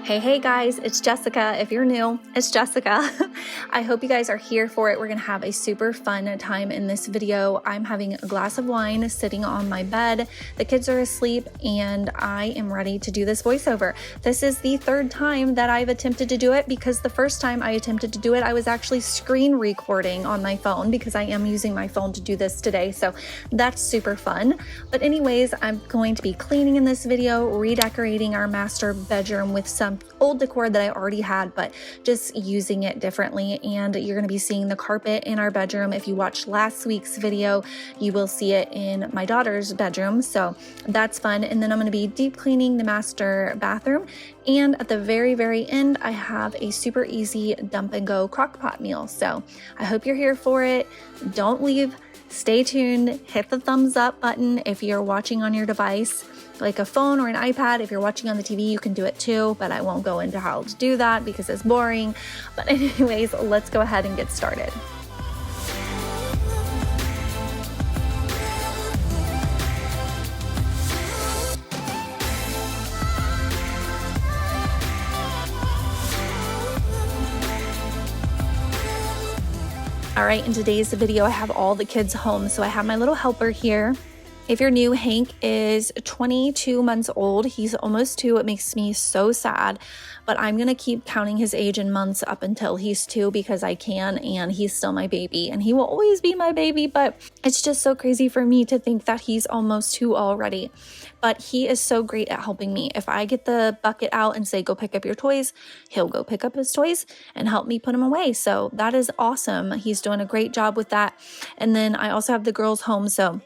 Hey guys, it's Jessica. If you're new, it's Jessica. I hope you guys are here for it. We're gonna have a super fun time in this video. I'm having a glass of wine sitting on my bed. The kids are asleep and I am ready to do this voiceover. This is the third time that I've attempted to do it because the first time I attempted to do it, I was actually screen recording on my phone because I am using my phone to do this today. So that's super fun. But anyways, I'm going to be cleaning in this video, redecorating our master bedroom with some old decor that I already had, but just using it differently. And you're going to be seeing the carpet in our bedroom. If you watched last week's video, you will see it in my daughter's bedroom. So that's fun. And then I'm going to be deep cleaning the master bathroom. And at the very end, I have a super easy dump and go crock pot meal. So I hope you're here for it. Don't leave. Stay tuned. Hit the thumbs up button if you're watching on your device, like a phone or an iPad. If you're watching on the TV, you can do it too, but I won't go into how to do that because it's boring. But anyways, let's go ahead and get started. All right, in today's video, I have all the kids home. So I have my little helper here. If you're new, Hank is 22 months old. He's almost 2. It makes me so sad, but I'm going to keep counting his age in months up until he's 2 because I can, and he's still my baby, and he will always be my baby, but it's just so crazy for me to think that he's almost 2 already. But he is so great at helping me. If I get the bucket out and say, go pick up your toys, he'll go pick up his toys and help me put them away. So that is awesome. He's doing a great job with that. And then I also have the girls home, so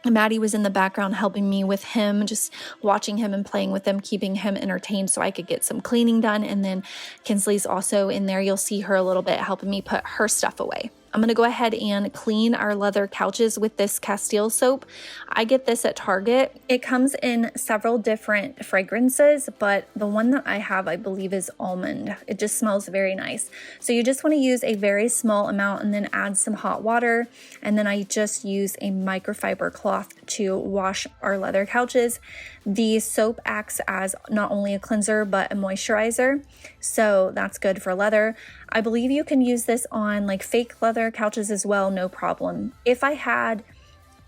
Maddie was in the background helping me with him, just watching him and playing with him, keeping him entertained so I could get some cleaning done. And then Kinsley's also in there. You'll see her a little bit helping me put her stuff away. I'm going to go ahead and clean our leather couches with this Castile soap. I get this at Target. It comes in several different fragrances, but the one that I have, I believe, is almond. It just smells very nice. So you just want to use a very small amount and then add some hot water. And then I just use a microfiber cloth to wash our leather couches. The soap acts as not only a cleanser, but a moisturizer. So that's good for leather. I believe you can use this on like fake leather couches as well, no problem. If I had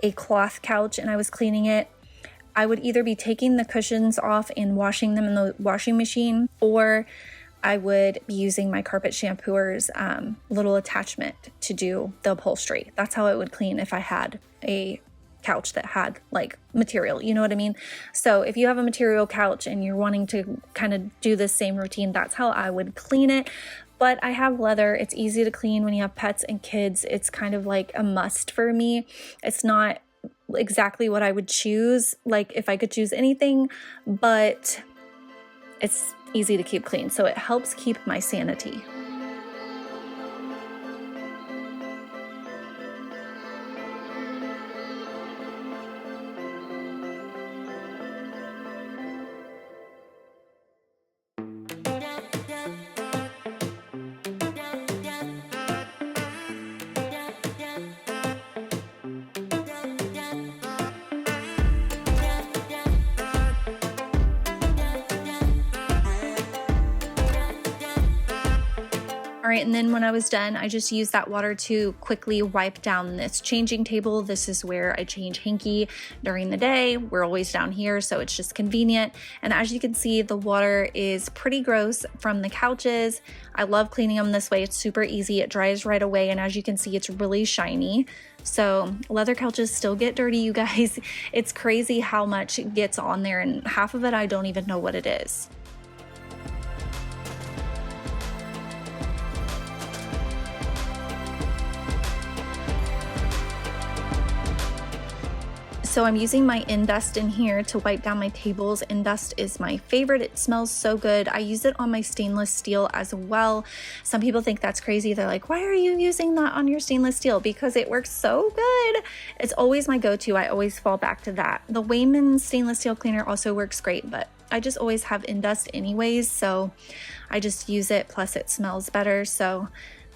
a cloth couch and I was cleaning it, I would either be taking the cushions off and washing them in the washing machine, or I would be using my carpet shampooer's little attachment to do the upholstery. That's how it would clean if I had a couch that had like material, you know what I mean? So if you have a material couch and you're wanting to kind of do the same routine, that's how I would clean it. But I have leather. It's easy to clean when you have pets and kids. It's kind of like a must for me. It's not exactly what I would choose, like if I could choose anything, but it's easy to keep clean. So it helps keep my sanity. All right, and then when I was done, I just used that water to quickly wipe down this changing table. This is where I change Hanky during the day. We're always down here, so it's just convenient. And as you can see, the water is pretty gross from the couches. I love cleaning them this way. It's super easy. It dries right away, and as you can see, it's really shiny. So leather couches still get dirty, you guys. It's crazy how much gets on there, and half of it I don't even know what it is. So I'm using my Indust in here to wipe down my tables. Indust is my favorite. It smells so good. I use it on my stainless steel as well. Some people think that's crazy. They're like, why are you using that on your stainless steel? Because it works so good. It's always my go-to. I always fall back to that. The Wayman stainless steel cleaner also works great, but I just always have Indust anyways, so I just use it. Plus it smells better. So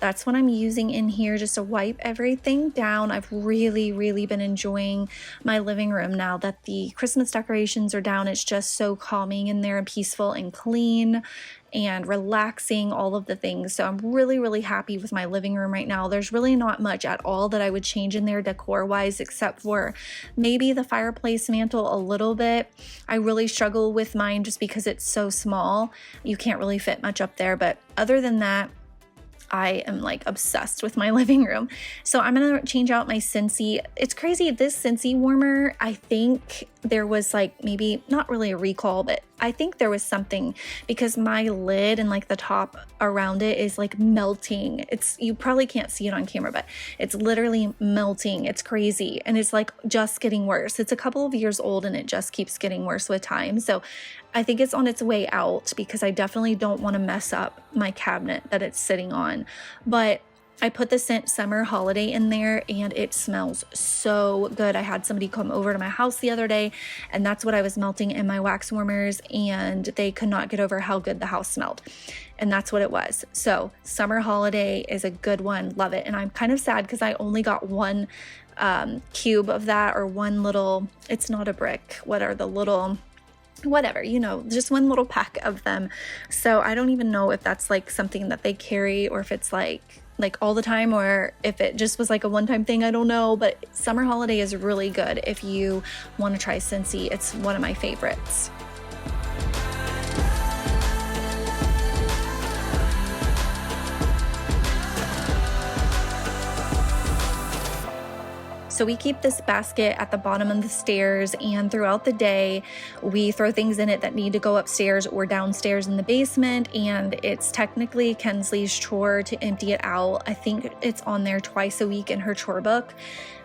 That's what I'm using in here just to wipe everything down. I've really been enjoying my living room now that the Christmas decorations are down. It's just so calming in there and peaceful and clean and relaxing, all of the things. So I'm really happy with my living room right now. There's really not much at all that I would change in there decor wise, except for maybe the fireplace mantle a little bit. I really struggle with mine just because it's so small. You can't really fit much up there, but other than that, I am like obsessed with my living room. So I'm gonna change out my Scentsy. It's crazy, this Scentsy warmer, I think there was like maybe not really a recall, but I think there was something because my lid and like the top around it is like melting. You probably can't see it on camera, but it's literally melting. It's crazy. And it's like just getting worse. It's a couple of years old and it just keeps getting worse with time. So I think it's on its way out because I definitely don't want to mess up my cabinet that it's sitting on. But I put the scent Summer Holiday in there and it smells so good. I had somebody come over to my house the other day and that's what I was melting in my wax warmers and they could not get over how good the house smelled. And that's what it was. So Summer Holiday is a good one. Love it. And I'm kind of sad because I only got one cube of that, or one little, it's not a brick. What are the little, whatever, you know, just one little pack of them. So I don't even know if that's like something that they carry or if it's like all the time or if it just was like a one-time thing. I don't know, but Summer Holiday is really good if you want to try Scentsy. It's one of my favorites. So we keep this basket at the bottom of the stairs, and throughout the day we throw things in it that need to go upstairs or downstairs in the basement, and it's technically Kensley's chore to empty it out. I think it's on there twice a week in her chore book.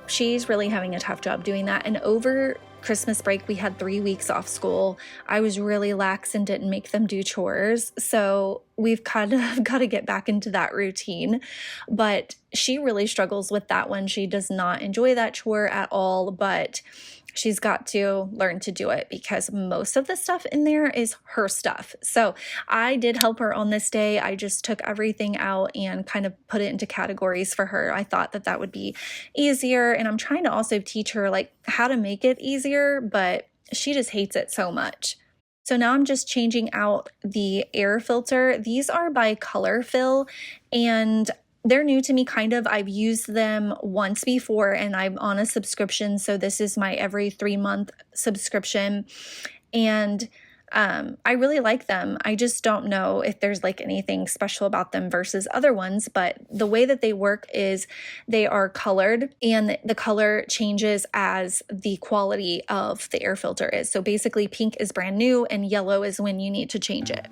She's really having a tough job doing that, and over Christmas break we had 3 weeks off school. I was really lax and didn't make them do chores, so we've kind of got to get back into that routine. But she really struggles with that one. She does not enjoy that chore at all, but she's got to learn to do it because most of the stuff in there is her stuff. So I did help her on this day. I just took everything out and kind of put it into categories for her. I thought that that would be easier, and I'm trying to also teach her like how to make it easier, but she just hates it so much. So now I'm just changing out the air filter. These are by Color Fill, and they're new to me kind of. I've used them once before and I'm on a subscription. So this is my every 3-month subscription. And I really like them. I just don't know if there's like anything special about them versus other ones, but the way that they work is they are colored and the color changes as the quality of the air filter is. So basically pink is brand new and yellow is when you need to change it.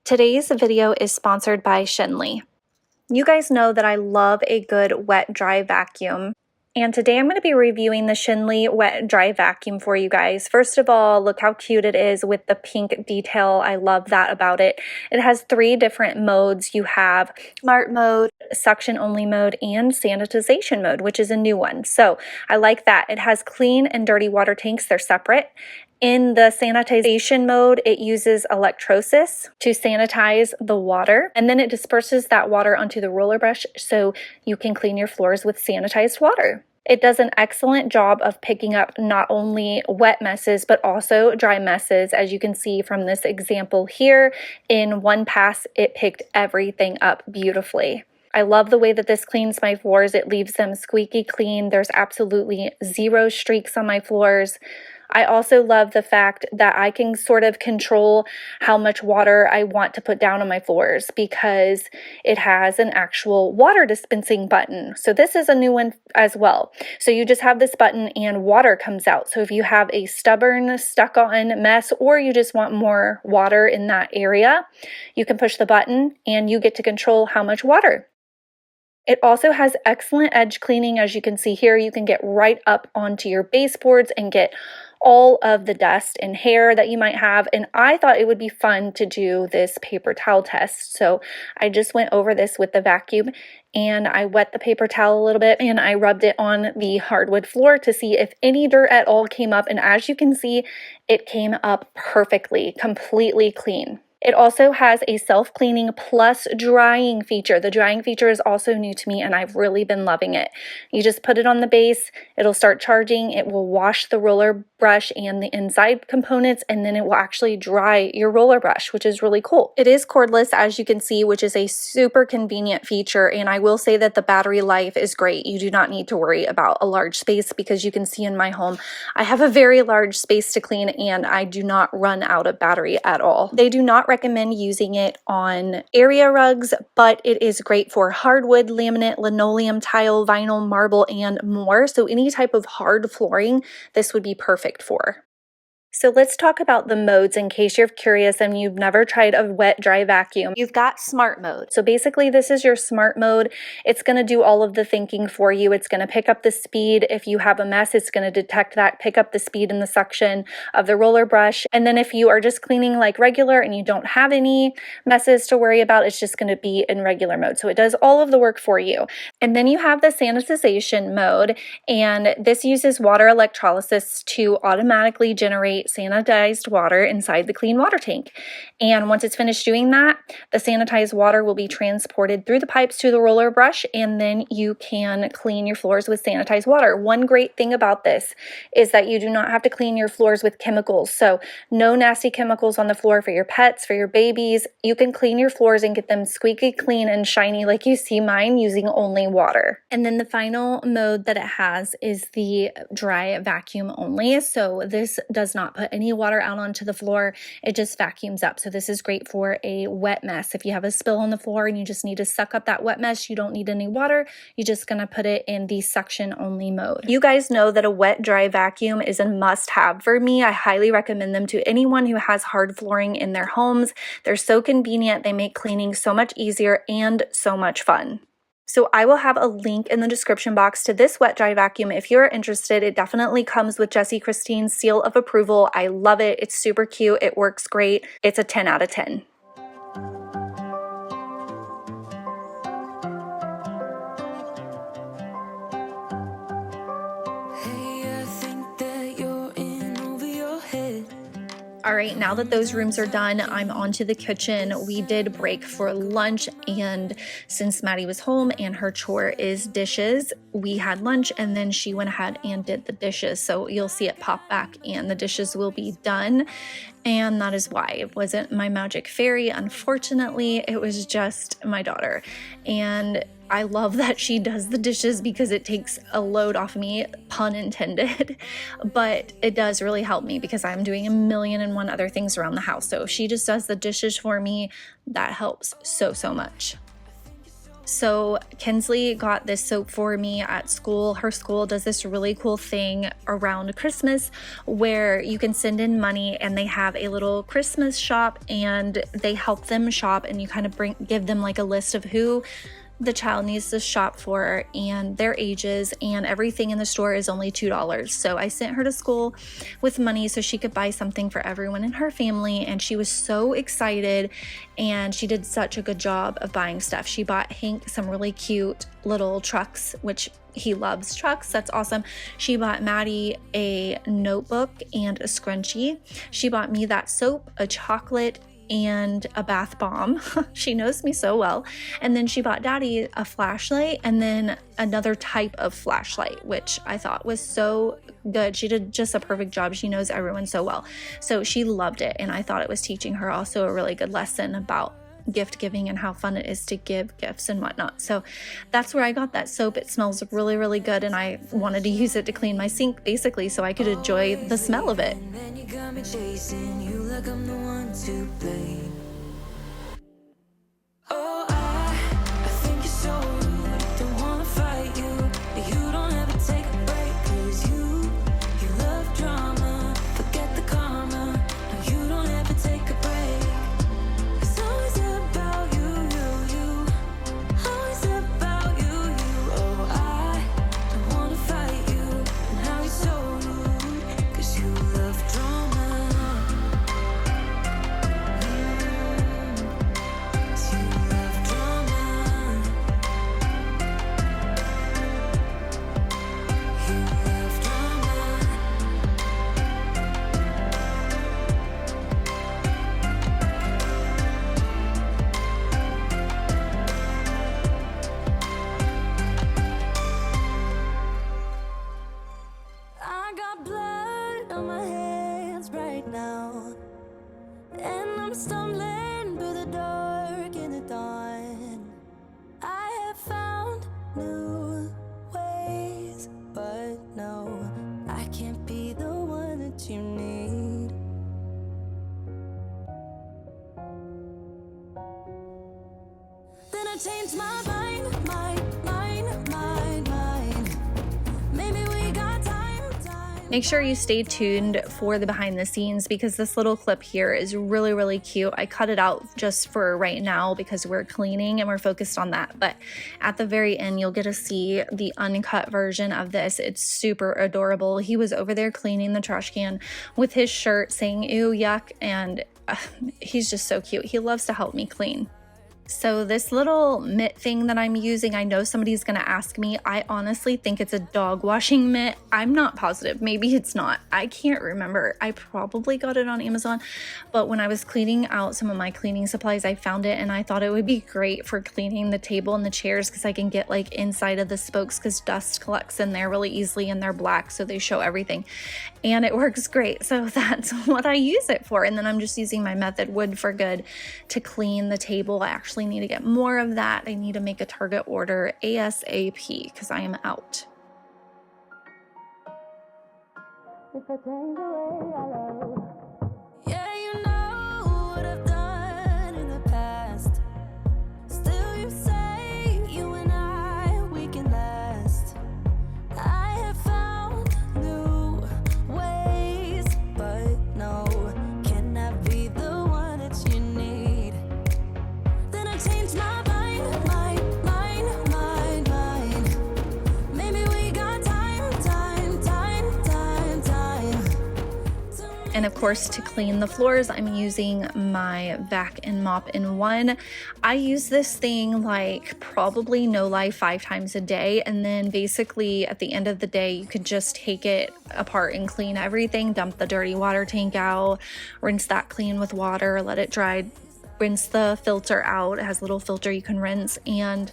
Today's video is sponsored by Shenley. You guys know that I love a good wet dry vacuum. And today I'm going to be reviewing the Shenley wet dry vacuum for you guys. First of all, look how cute it is with the pink detail. I love that about it. It has 3 different modes. You have smart mode, suction only mode, and sanitization mode, which is a new one. So I like that. It has clean and dirty water tanks. They're separate. In the sanitization mode, it uses electrolysis to sanitize the water, and then it disperses that water onto the roller brush so you can clean your floors with sanitized water. It does an excellent job of picking up not only wet messes, but also dry messes. As you can see from this example here, in one pass, it picked everything up beautifully. I love the way that this cleans my floors. It leaves them squeaky clean. There's absolutely 0 streaks on my floors. I also love the fact that I can sort of control how much water I want to put down on my floors because it has an actual water dispensing button. So this is a new one as well. So you just have this button and water comes out. So if you have a stubborn, stuck-on mess or you just want more water in that area, you can push the button and you get to control how much water. It also has excellent edge cleaning. As you can see here, you can get right up onto your baseboards and get all of the dust and hair that you might have. And I thought it would be fun to do this paper towel test. So I just went over this with the vacuum and I wet the paper towel a little bit and I rubbed it on the hardwood floor to see if any dirt at all came up. And as you can see, it came up perfectly, completely clean. It also has a self-cleaning plus drying feature. The drying feature is also new to me and I've really been loving it. You just put it on the base, it'll start charging, it will wash the roller brush and the inside components, and then it will actually dry your roller brush, which is really cool. It is cordless, as you can see, which is a super convenient feature, and I will say that the battery life is great. You do not need to worry about a large space because you can see in my home, I have a very large space to clean and I do not run out of battery at all. They do not recommend using it on area rugs, but it is great for hardwood, laminate, linoleum, tile, vinyl, marble, and more. So any type of hard flooring, this would be perfect for. So let's talk about the modes in case you're curious and you've never tried a wet dry vacuum. You've got smart mode. So basically this is your smart mode. It's going to do all of the thinking for you. It's going to pick up the speed. If you have a mess, it's going to detect that, pick up the speed in the suction of the roller brush. And then if you are just cleaning like regular and you don't have any messes to worry about, it's just going to be in regular mode. So it does all of the work for you. And then you have the sanitization mode, and this uses water electrolysis to automatically generate sanitized water inside the clean water tank. And once it's finished doing that, the sanitized water will be transported through the pipes to the roller brush, and then you can clean your floors with sanitized water. One great thing about this is that you do not have to clean your floors with chemicals. So no nasty chemicals on the floor for your pets, for your babies. You can clean your floors and get them squeaky clean and shiny like you see mine using only water. And then the final mode that it has is the dry vacuum only. So this does not put any water out onto the floor. It just vacuums up. So this is great for a wet mess. If you have a spill on the floor and you just need to suck up that wet mess, you don't need any water. You're just going to put it in the suction only mode. You guys know that a wet dry vacuum is a must have for me. I highly recommend them to anyone who has hard flooring in their homes. They're so convenient. They make cleaning so much easier and so much fun. So I will have a link in the description box to this wet dry vacuum if you're interested. It definitely comes with Jessi Christine's seal of approval. I love it. It's super cute. It works great. It's a 10 out of 10. All right, now that those rooms are done, I'm on to the kitchen. We did break for lunch, and since Maddie was home and her chore is dishes, we had lunch and then she went ahead and did the dishes. So you'll see it pop back and the dishes will be done. And that is why it wasn't my magic fairy. Unfortunately, it was just my daughter. And I love that she does the dishes because it takes a load off me, pun intended, but it does really help me because I'm doing 1,000,001 other things around the house. So if she just does the dishes for me, that helps so much. So Kinsley got this soap for me at school. Her school does this really cool thing around Christmas where you can send in money and they have a little Christmas shop and they help them shop, and you kind of give them like a list of who the child needs to shop for and their ages, and everything in the store is only $2. So I sent her to school with money so she could buy something for everyone in her family, and she was so excited and she did such a good job of buying stuff. She bought Hank some really cute little trucks, which he loves trucks. That's awesome. She bought Maddie a notebook and a scrunchie. She bought me that soap, a chocolate, and a bath bomb. She knows me so well. And then she bought Daddy a flashlight and then another type of flashlight, which I thought was so good. She did just a perfect job. She knows everyone so well. So she loved it. And I thought it was teaching her also a really good lesson about gift giving and how fun it is to give gifts and whatnot. So that's where I got that soap. It smells really good, and I wanted to use it to clean my sink basically so I could enjoy the smell of it. right now, and I'm stumbling through the dark in the dawn. I have found new ways, but no, I can't be the one that you need. Then I changed my mind. Maybe we got time. Make sure you stay tuned for the behind the scenes because this little clip here is really, really cute. I cut it out just for right now because we're cleaning and we're focused on that. But at the very end, you'll get to see the uncut version of this. It's super adorable. He was over there cleaning the trash can with his shirt saying, ew, yuck. And he's just so cute. He loves to help me clean. So this little mitt thing that I'm using, I know somebody's going to ask me. I honestly think it's a dog washing mitt. I'm not positive. Maybe it's not. I can't remember. I probably got it on Amazon. But when I was cleaning out some of my cleaning supplies, I found it and I thought it would be great for cleaning the table and the chairs because I can get like inside of the spokes because dust collects in there really easily and they're black so they show everything. And it works great. So that's what I use it for. And then I'm just using my Method Wood for Good to clean the table. I actually need to get more of that. I need to make a Target order ASAP because I am out. If I change the way I love. Yeah, you know what I've done in the past. Still you say you and I, we can last. I have found new ways, but no, can I be the one that you need? Then I changed my mind. Maybe we got time. And of course, to clean the floors, I'm using my Vac and Mop in One. I use this thing like probably no lie 5 times a day. And then basically at the end of the day, you could just take it apart and clean everything, dump the dirty water tank out, rinse that clean with water, let it dry, rinse the filter out. It has a little filter you can rinse, and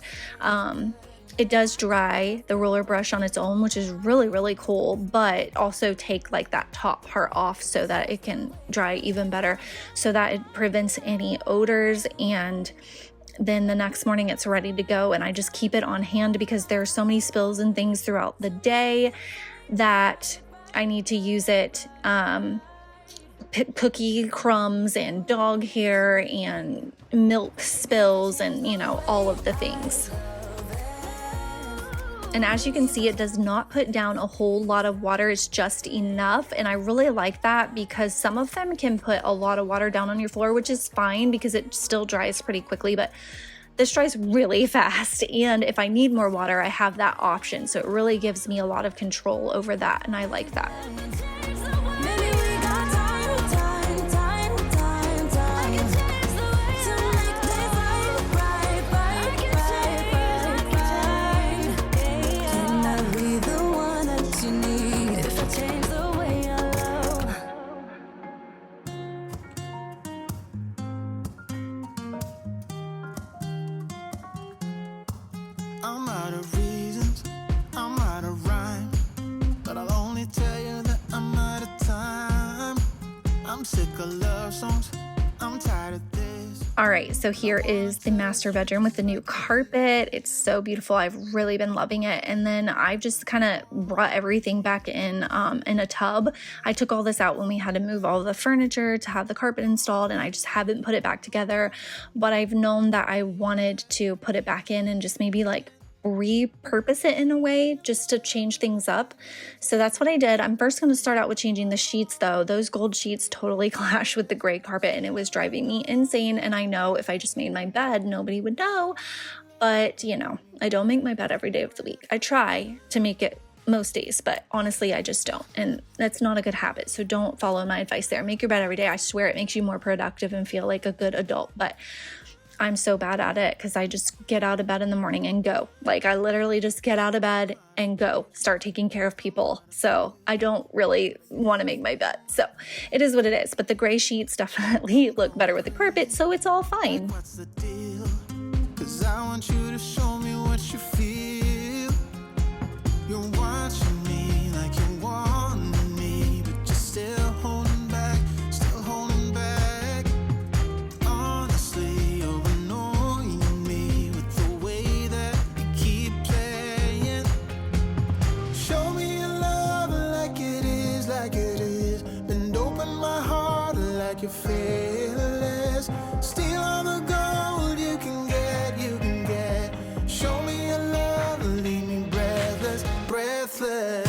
it does dry the roller brush on its own, which is really, really cool, but also take like that top part off so that it can dry even better, so that it prevents any odors. And then the next morning it's ready to go. And I just keep it on hand because there are so many spills and things throughout the day that I need to use it. Cookie crumbs and dog hair and milk spills and, you know, all of the things. And as you can see, it does not put down a whole lot of water. It's just enough. And I really like that because some of them can put a lot of water down on your floor, which is fine because it still dries pretty quickly. But this dries really fast. And if I need more water, I have that option. So it really gives me a lot of control over that. And I like that. I'm out of reasons, I'm out of rhyme, but I'll only tell you that I'm out of time. I'm sick of love songs, I'm tired of this. All right, so here is the master bedroom with the new carpet. It's so beautiful. I've really been loving it. And then I just kind of brought everything back in a tub. I took all this out when we had to move all the furniture to have the carpet installed, and I just haven't put it back together. But I've known that I wanted to put it back in and just maybe like repurpose it in a way just to change things up. So that's what I did. I'm first going to start out with changing the sheets though. Those gold sheets totally clash with the gray carpet and it was driving me insane. And I know if I just made my bed, nobody would know. But you know, I don't make my bed every day of the week. I try to make it most days, but honestly, I just don't. And that's not a good habit. So don't follow my advice there. Make your bed every day. I swear it makes you more productive and feel like a good adult. But I'm so bad at it because I just get out of bed in the morning and go. Like I literally just get out of bed and go start taking care of people. So I don't really want to make my bed. So it is what it is. But the gray sheets definitely look better with the carpet. So it's all fine. What's the deal? 'Cause I want you to show me what you feel. You're watching me like you want me, but you're still holding back. like you're fearless. Steal all the gold you can get, you can get. Show me your love, leave me breathless, breathless.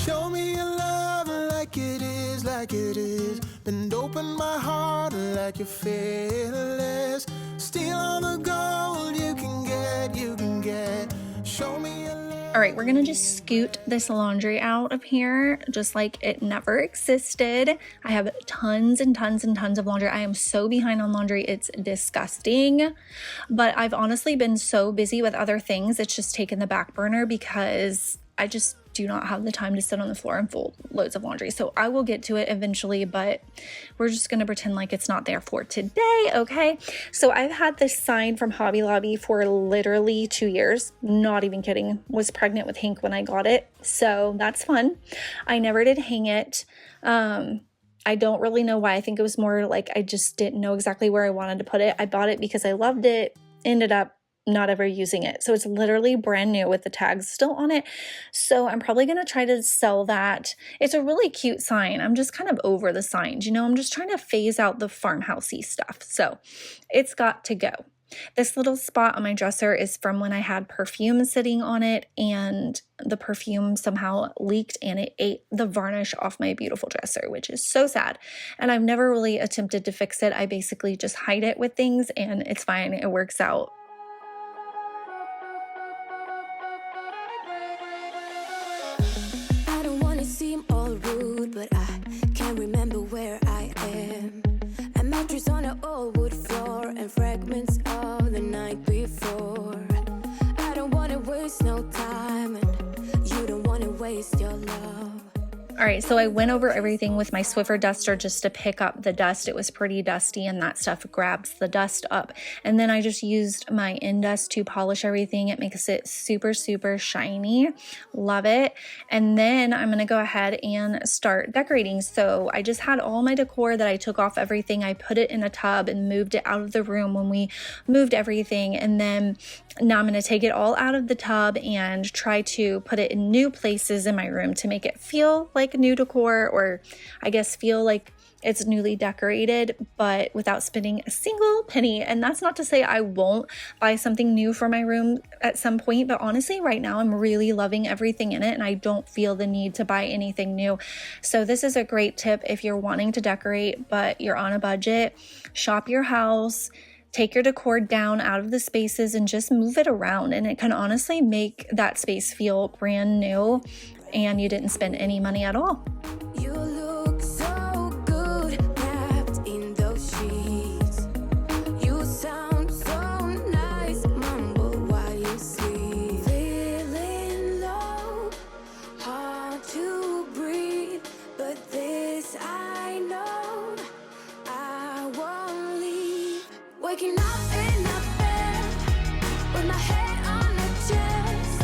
Show me your love like it is, like it is. Bend open my heart like you're fearless. Steal all the gold you can get, you can get. Show me your love. All right, we're gonna just scoot this laundry out of here just like it never existed. I have tons and tons and tons of laundry. I am so behind on laundry, it's disgusting. But I've honestly been so busy with other things, it's just taken the back burner because I just do not have the time to sit on the floor and fold loads of laundry. So I will get to it eventually, but we're just gonna pretend like it's not there for today, okay? So I've had this sign from Hobby Lobby for literally 2 years. Not even kidding. Was pregnant with Hank when I got it. So that's fun. I never did hang it. I don't really know why. I think it was more like I just didn't know exactly where I wanted to put it. I bought it because I loved it, ended up not ever using it. So it's literally brand new with the tags still on it. So I'm probably going to try to sell that. It's a really cute sign. I'm just kind of over the signs, you know, I'm just trying to phase out the farmhousey stuff. So it's got to go. This little spot on my dresser is from when I had perfume sitting on it and the perfume somehow leaked and it ate the varnish off my beautiful dresser, which is so sad. And I've never really attempted to fix it. I basically just hide it with things and it's fine. It works out. Seem all rude, but I can't remember where I am. A mattress on an old wood floor and fragments of the night before. I don't wanna waste no time, and you don't wanna waste your love. All right, so I went over everything with my Swiffer duster just to pick up the dust. It was pretty dusty and that stuff grabs the dust up. And then I just used my Indust to polish everything. It makes it super, super shiny. Love it. And then I'm gonna go ahead and start decorating. So I just had all my decor that I took off everything. I put it in a tub and moved it out of the room when we moved everything. And then now I'm gonna take it all out of the tub and try to put it in new places in my room to make it feel like new decor, or I guess feel like it's newly decorated, but without spending a single penny. And that's not to say I won't buy something new for my room at some point, but honestly right now I'm really loving everything in it and I don't feel the need to buy anything new. So this is a great tip if you're wanting to decorate but you're on a budget. Shop your house, take your decor down out of the spaces and just move it around, and it can honestly make that space feel brand new and you didn't spend any money at all. You look so good wrapped in those sheets. You sound so nice, mumble while you sleep. Feeling low, hard to breathe, but this I know, I won't leave. Waking up in a bed with my head on the chest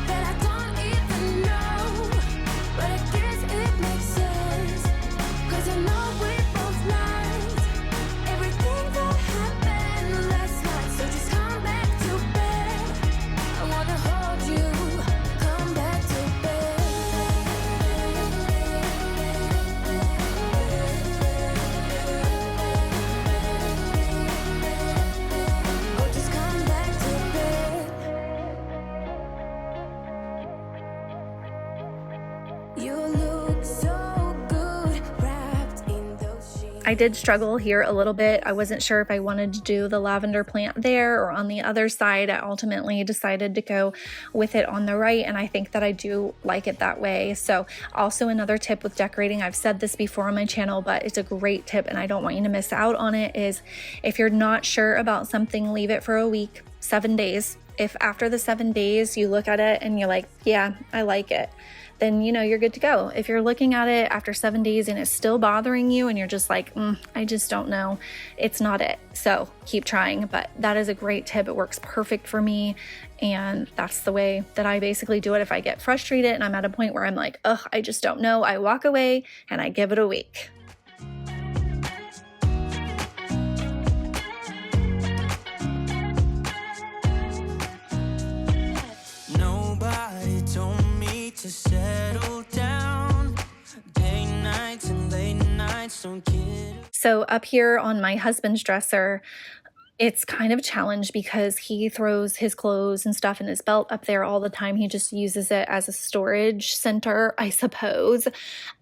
that I don't even know, but I guess it makes sense, 'cause I know we both liked everything that happened last night. So just come back to bed, I wanna hold you, come back to bed. Oh, just come back to bed. You look so good wrapped in those sheets. I did struggle here a little bit. I wasn't sure if I wanted to do the lavender plant there or on the other side. I ultimately decided to go with it on the right, and I think that I do like it that way. So also another tip with decorating, I've said this before on my channel, but it's a great tip and I don't want you to miss out on it, is if you're not sure about something, leave it for a week, 7 days. If after the 7 days you look at it and you're like, yeah, I like it, then you know you're good to go. If you're looking at it after 7 days and it's still bothering you and you're just like, I just don't know, it's not it. So keep trying. But that is a great tip. It works perfect for me. And that's the way that I basically do it. If I get frustrated and I'm at a point where I'm like, I just don't know, I walk away and I give it a week. nights don't get. So up here on my husband's dresser, it's kind of a challenge because he throws his clothes and stuff in his belt up there all the time. He just uses it as a storage center, I suppose.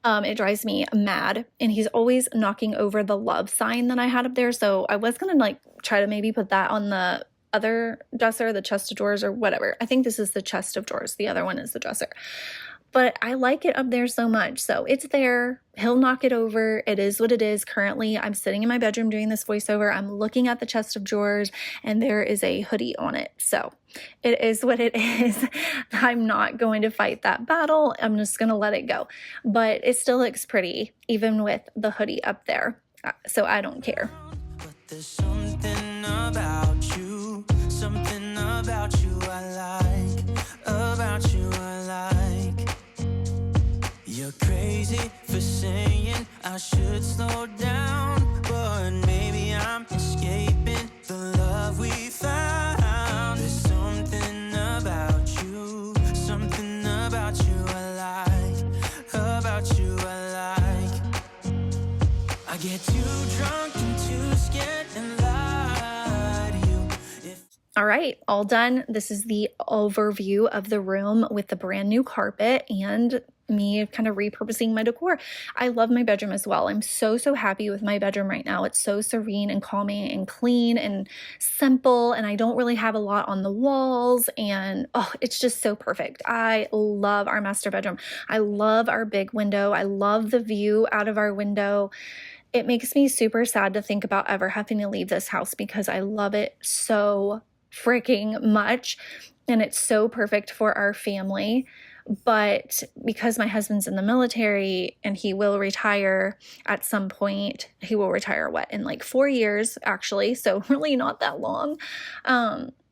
It drives me mad. And he's always knocking over the love sign that I had up there. So I was going to like try to maybe put that on the other dresser, the chest of drawers or whatever. I think this is the chest of drawers. The other one is the dresser. But I like it up there so much. So it's there. He'll knock it over. It is what it is. Currently, I'm sitting in my bedroom doing this voiceover. I'm looking at the chest of drawers and there is a hoodie on it. So it is what it is. I'm not going to fight that battle. I'm just going to let it go. But it still looks pretty, even with the hoodie up there. So I don't care. But there's something about you I like, about you I like. You're crazy for saying I should slow down, but maybe I'm escaping the love we found. There's something about you I like, about you I like. I get too drunk and too scared and lie to you. All right, all done. This is the overview of the room with the brand new carpet and me kind of repurposing my decor. I love my bedroom as well. I'm so happy with my bedroom right now. It's so serene and calming and clean and simple, and I don't really have a lot on the walls, and oh, it's just so perfect. I love our master bedroom. I love our big window. I love the view out of our window. It makes me super sad to think about ever having to leave this house because I love it so freaking much, and it's so perfect for our family. But because my husband's in the military and he will retire at some point, he will retire in like 4 years actually, so really not that long.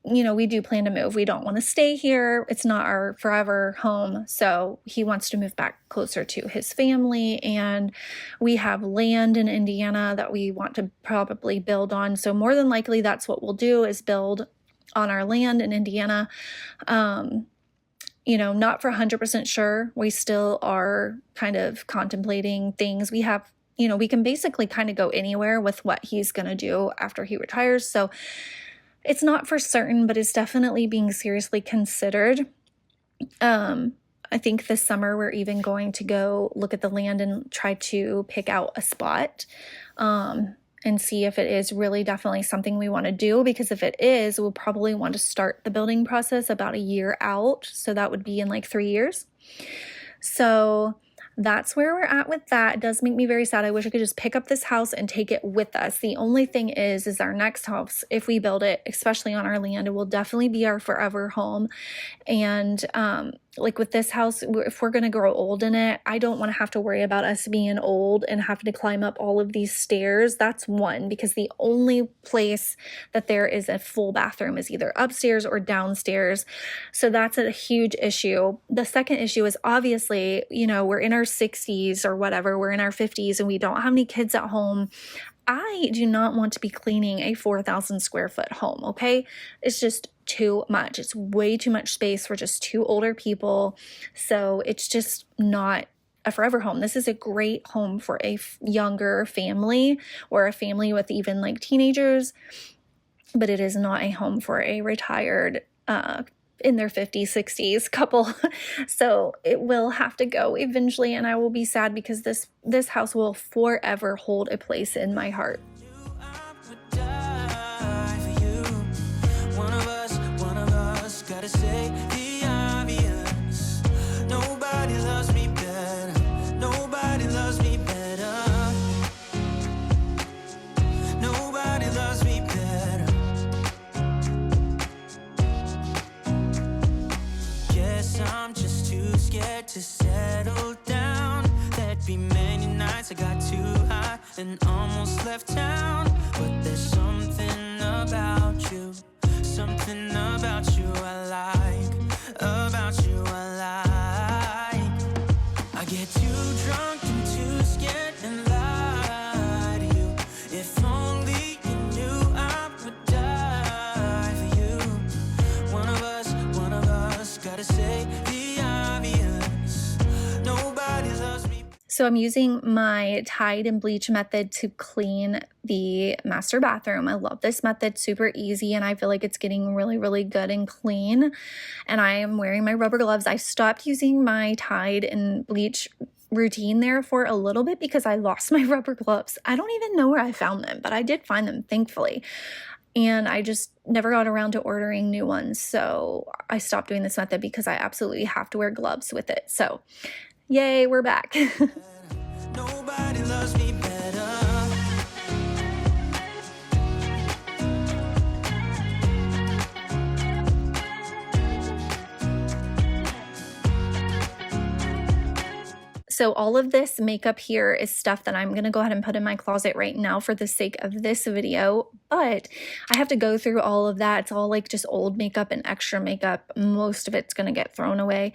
You know, we do plan to move. We don't want to stay here. It's not our forever home. So he wants to move back closer to his family. And we have land in Indiana that we want to probably build on. So more than likely, that's what we'll do, is build on our land in Indiana. You know, not for 100% sure. We still are kind of contemplating things. We have, you know, we can basically kind of go anywhere with what he's going to do after he retires. So it's not for certain, but it's definitely being seriously considered. I think this summer we're even going to go look at the land and try to pick out a spot and see if it is really definitely something we want to do. Because if it is, we'll probably want to start the building process about a year out. So that would be in like 3 years. So that's where we're at with that. It does make me very sad. I wish I could just pick up this house and take it with us. The only thing is our next house, if we build it, especially on our land, it will definitely be our forever home. And like with this house, if we're going to grow old in it, I don't want to have to worry about us being old and having to climb up all of these stairs. That's one, because the only place that there is a full bathroom is either upstairs or downstairs. So that's a huge issue. The second issue is obviously, you know, we're in our 60s or whatever, we're in our 50s and we don't have any kids at home. I do not want to be cleaning a 4,000 square foot home, okay? It's just too much. It's way too much space for just two older people. So it's just not a forever home. This is a great home for a younger family or a family with even like teenagers, but it is not a home for a retired in their 50s, 60s couple. So it will have to go eventually, and I will be sad because this house will forever hold a place in my heart. Gotta say the obvious. Nobody loves me better. Nobody loves me better. Nobody loves me better. Guess I'm just too scared to settle down. There'd be many nights I got too high and almost left town. But there's something about you. Something about you I like, about you I like. I get too drunk and too scared and lie to you. If only you knew I would die for you. One of us gotta say the obvious. Nobody loves me. So I'm using my Tide and bleach method to clean the master bathroom. I love this method, super easy, and I feel like it's getting really, really good and clean. And I am wearing my rubber gloves. I stopped using my Tide and bleach routine there for a little bit because I lost my rubber gloves. I don't even know where I found them, but I did find them, thankfully. And I just never got around to ordering new ones. So I stopped doing this method because I absolutely have to wear gloves with it. So yay, we're back. Nobody loves me better. So all of this makeup here is stuff that I'm going to go ahead and put in my closet right now for the sake of this video, but I have to go through all of that. It's all like just old makeup and extra makeup. Most of it's going to get thrown away.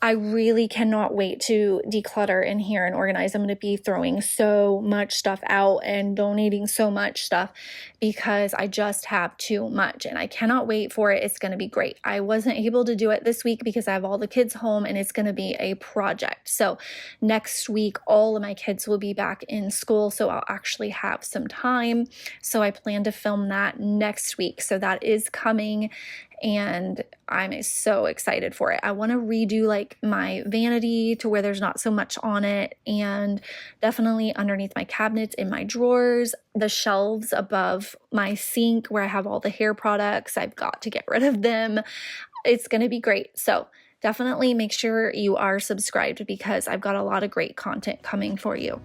I really cannot wait to declutter in here and organize. I'm going to be throwing so much stuff out and donating so much stuff because I just have too much and I cannot wait for it. It's going to be great. I wasn't able to do it this week because I have all the kids home and it's going to be a project. So next week, all of my kids will be back in school, so I'll actually have some time. So I plan to film that next week. So that is coming and I'm so excited for it. I want to redo like my vanity to where there's not so much on it, and definitely underneath my cabinets, in my drawers, the shelves above my sink where I have all the hair products. I've got to get rid of them. It's going to be great. So definitely make sure you are subscribed because I've got a lot of great content coming for you.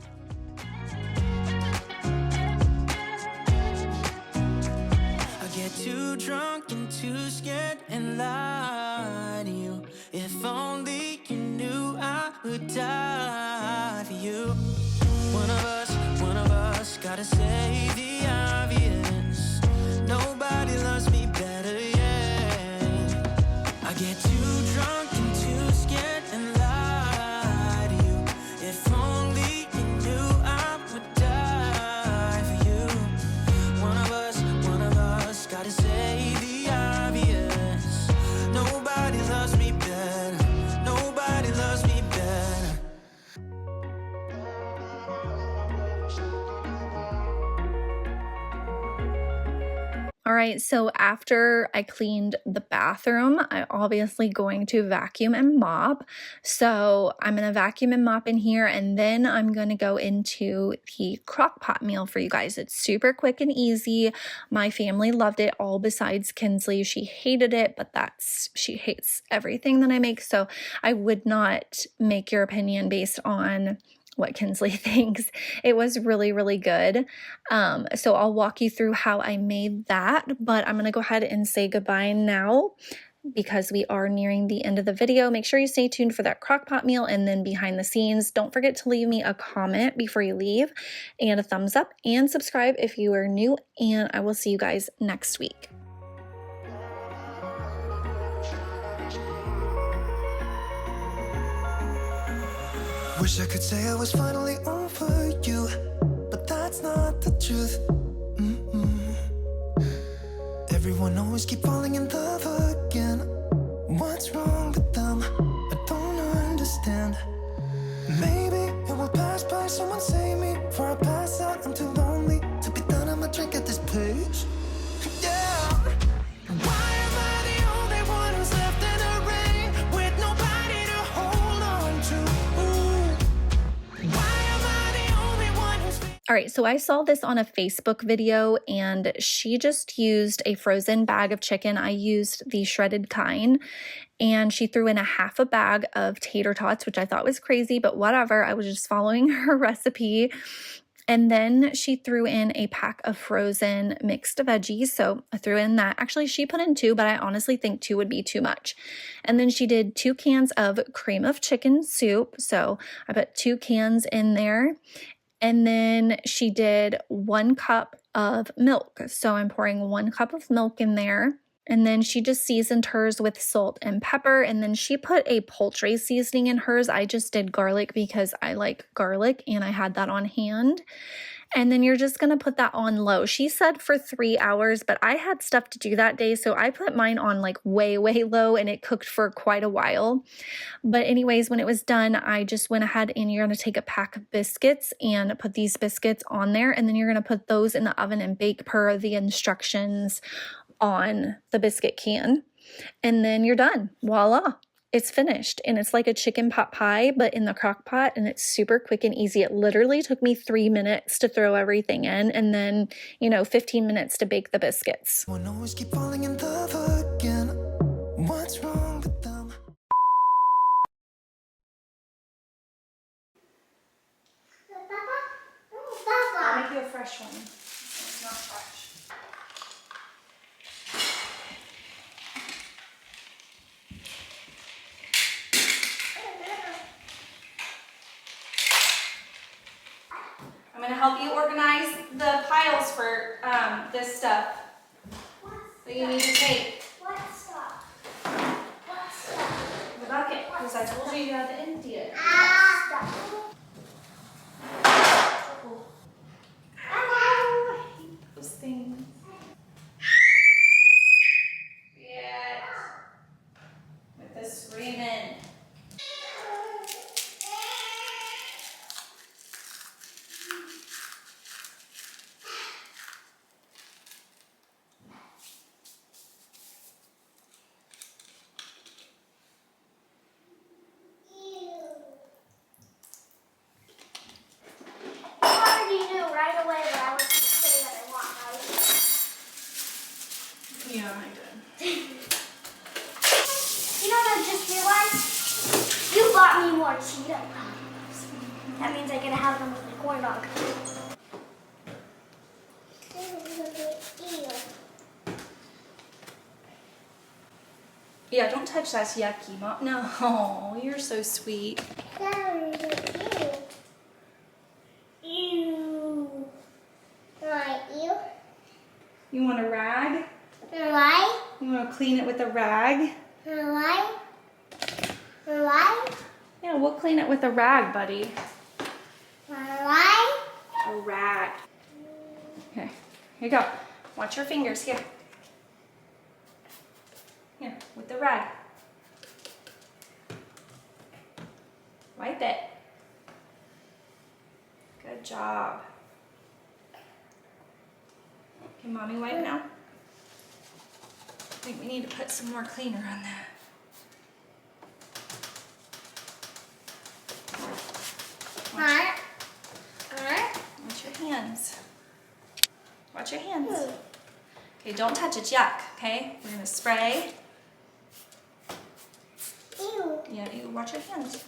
I get too drunk and too scared and lie to you. If only you knew I would die for you. One of us gotta say the obvious. Nobody loves me better, yeah. I get too drunk and too scared and lie to you. If only you knew I would die for you. One of us gotta say the obvious. Nobody loves me better. Nobody loves me better. All right, so after I cleaned the bathroom, I'm obviously going to vacuum and mop. So I'm going to vacuum and mop in here, and then I'm going to go into the crock pot meal for you guys. It's super quick and easy. My family loved it, all besides Kinsley. She hated it, but she hates everything that I make. So I would not make your opinion based on what Kinsley thinks. It was really, really good. So I'll walk you through how I made that, but I'm going to go ahead and say goodbye now because we are nearing the end of the video. Make sure you stay tuned for that crock pot meal and then behind the scenes. Don't forget to leave me a comment before you leave and a thumbs up and subscribe if you are new, and I will see you guys next week. Wish I could say I was finally over you, but that's not the truth. Everyone always keep falling in love again. What's wrong with them? I don't understand. Maybe it will pass by. Someone save me before I pass out. I'm too lonely to be done. I'm a drink at this place. Yeah. Why am I the only one who's left in the rain with nobody to hold on to? Why am I the only one who's... All right, so I saw this on a Facebook video and she just used a frozen bag of chicken. I used the shredded kind, and she threw in a half a bag of tater tots, which I thought was crazy, but whatever. I was just following her recipe. And then she threw in a pack of frozen mixed veggies. So I threw in that. Actually, she put in 2, but I honestly think 2 would be too much. And then she did 2 cans of cream of chicken soup. So I put 2 cans in there. And then she did 1 cup of milk. So I'm pouring 1 cup of milk in there. And then she just seasoned hers with salt and pepper. And then she put a poultry seasoning in hers. I just did garlic because I like garlic and I had that on hand. And then you're just going to put that on low. She said for 3 hours, but I had stuff to do that day, so I put mine on like way, way low, and it cooked for quite a while. But anyways, when it was done, I just went ahead and you're going to take a pack of biscuits and put these biscuits on there, and then you're going to put those in the oven and bake per the instructions on the biscuit can. And then you're done. Voila. It's finished, and it's like a chicken pot pie, but in the crock pot, and it's super quick and easy. It literally took me 3 minutes to throw everything in, and then, 15 minutes to bake the biscuits. Always keep falling in love again. What's wrong with them? I'll make you a fresh one. It's not fresh. I'm going to help you organize the piles for this stuff that you need to take. What stuff? The bucket, because I told you you had to empty it. Those things. Yeah. With the screaming. Yeah, I did. You know what I just realized? You bought me more Cheeto puffs. That means I can have them with the corn dog. Yeah, don't touch that's yucky, Mom. No, you're so sweet. Ew. Right, ew. You want a rag? Right. You want to clean it with a rag? Right. Right. Yeah, we'll clean it with a rag, buddy. Right. A rag. Okay, here you go. Watch your fingers, here. Here, with the rag. Wipe it. Good job. Can Mommy wipe now? I think we need to put some more cleaner on that. Alright. Watch your hands. Watch your hands. Okay, don't touch it. Yuck. Okay, we're gonna spray. Ew. Yeah, you watch your hands.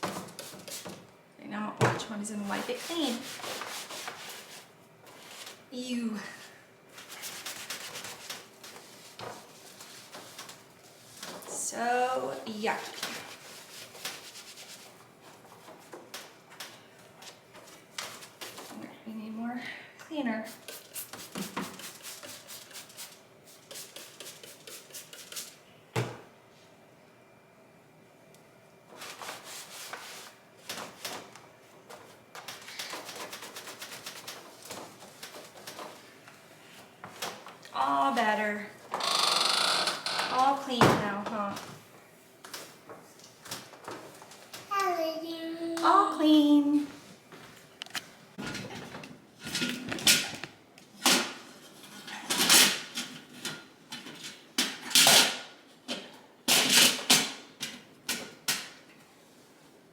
Okay, now watch. Mommy's gonna wipe it clean. Ew. So yucky. We need more cleaner. All better. All clean now, huh? All clean.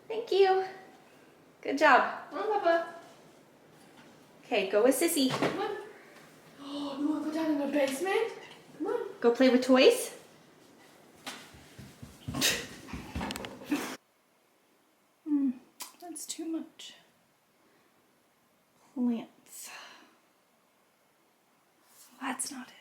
Thank you. Good job. Come on, Papa. Okay, go with Sissy. Come on. Oh, you want to go down in the basement? Come on. Go play with toys. That's too much. Plants. That's not it.